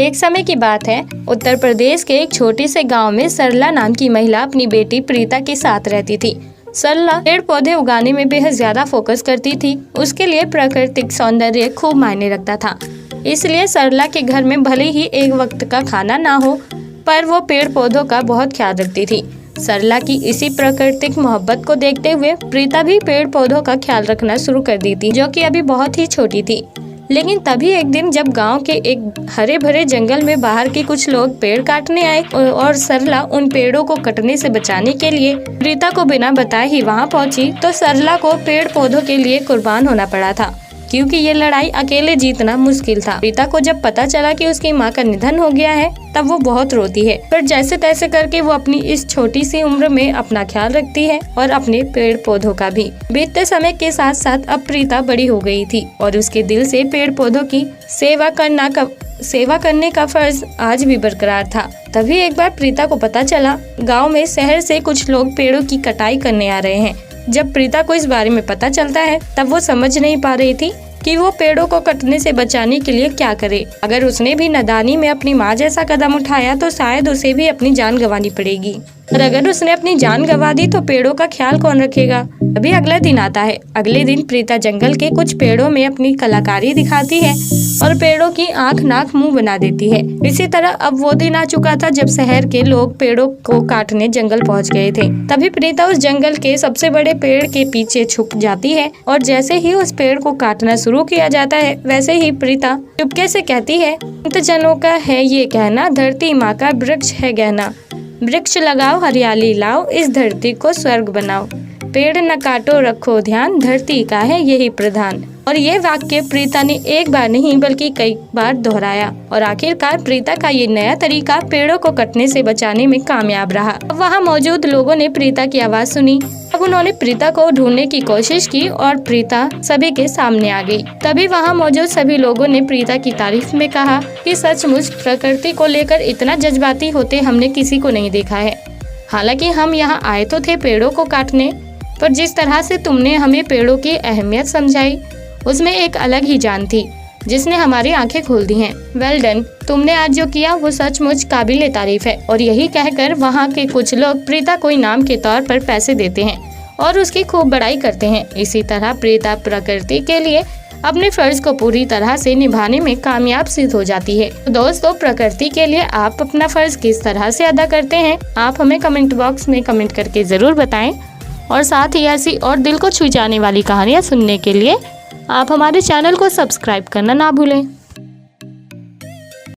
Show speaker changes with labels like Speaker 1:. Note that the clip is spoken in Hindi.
Speaker 1: एक समय की बात है, उत्तर प्रदेश के एक छोटे से गांव में सरला नाम की महिला अपनी बेटी प्रीता के साथ रहती थी। सरला पेड़ पौधे उगाने में बेहद ज्यादा फोकस करती थी। उसके लिए प्राकृतिक सौंदर्य खूब मायने रखता था। इसलिए सरला के घर में भले ही एक वक्त का खाना ना हो, पर वो पेड़ पौधों का बहुत ख्याल रखती थी। सरला की इसी प्राकृतिक मोहब्बत को देखते हुए प्रीता भी पेड़ पौधों का ख्याल रखना शुरू कर दी थी, जो कि अभी बहुत ही छोटी थी। लेकिन तभी एक दिन जब गांव के एक हरे भरे जंगल में बाहर के कुछ लोग पेड़ काटने आए और सरला उन पेड़ों को कटने से बचाने के लिए प्रीता को बिना बताए ही वहां पहुंची, तो सरला को पेड़ पौधों के लिए कुर्बान होना पड़ा था, क्योंकि ये लड़ाई अकेले जीतना मुश्किल था। प्रीता को जब पता चला कि उसकी मां का निधन हो गया है, तब वो बहुत रोती है, पर जैसे तैसे करके वो अपनी इस छोटी सी उम्र में अपना ख्याल रखती है और अपने पेड़ पौधों का भी। बीतते समय के साथ साथ अब प्रीता बड़ी हो गई थी और उसके दिल से पेड़ पौधों की सेवा करने का फर्ज आज भी बरकरार था। तभी एक बार प्रीता को पता चला, गाँव में शहर से कुछ लोग पेड़ों की कटाई करने आ रहे हैं। जब प्रीता को इस बारे में पता चलता है, तब वो समझ नहीं पा रही थी कि वो पेड़ों को कटने से बचाने के लिए क्या करे। अगर उसने भी नादानी में अपनी माँ जैसा कदम उठाया तो शायद उसे भी अपनी जान गंवानी पड़ेगी, और अगर उसने अपनी जान गंवा दी तो पेड़ों का ख्याल कौन रखेगा। अभी अगला दिन आता है। अगले दिन प्रीता जंगल के कुछ पेड़ों में अपनी कलाकारी दिखाती है और पेड़ों की आंख नाक मुंह बना देती है। इसी तरह अब वो दिन आ चुका था जब शहर के लोग पेड़ों को काटने जंगल पहुंच गए थे। तभी प्रीता उस जंगल के सबसे बड़े पेड़ के पीछे छुप जाती है और जैसे ही उस पेड़ को काटना शुरू किया जाता है, वैसे ही प्रीता चुपके से कहती है, संत जनों का है ये कहना, धरती माँ का वृक्ष है गहना। वृक्ष लगाओ हरियाली लाओ, इस धरती को स्वर्ग बनाओ। पेड़ न काटो रखो ध्यान, धरती का है यही प्रधान। और ये वाक्य प्रीता ने एक बार नहीं बल्कि कई बार दोहराया और आखिरकार प्रीता का ये नया तरीका पेड़ों को कटने से बचाने में कामयाब रहा। अब वहाँ मौजूद लोगों ने प्रीता की आवाज सुनी। अब उन्होंने प्रीता को ढूंढने की कोशिश की और प्रीता सभी के सामने आ गई। तभी वहाँ मौजूद सभी लोगों ने प्रीता की तारीफ में कहा कि सचमुच प्रकृति को लेकर इतना जज्बाती होते हमने किसी को नहीं देखा है। हालांकि हम यहाँ आए तो थे पेड़ों को काटने, पर जिस तरह से तुमने हमें पेड़ों की अहमियत समझाई, उसमें एक अलग ही जान थी जिसने हमारी आंखें खोल दी हैं। वेल डन, तुमने आज जो किया वो सचमुच काबिले तारीफ है। और यही कहकर वहाँ के कुछ लोग प्रीता को इनाम के तौर पर पैसे देते हैं और उसकी खूब बड़ाई करते हैं। इसी तरह प्रीता प्रकृति के लिए अपने फर्ज को पूरी तरह से निभाने में कामयाब सिद्ध हो जाती है। तो दोस्तों, प्रकृति के लिए आप अपना फर्ज किस तरह से अदा करते हैं, आप हमें कमेंट बॉक्स में कमेंट करके जरूर बताएं। और साथ ही ऐसी और दिल को छू जाने वाली कहानियाँ सुनने के लिए आप हमारे चैनल को सब्सक्राइब करना ना भूलें।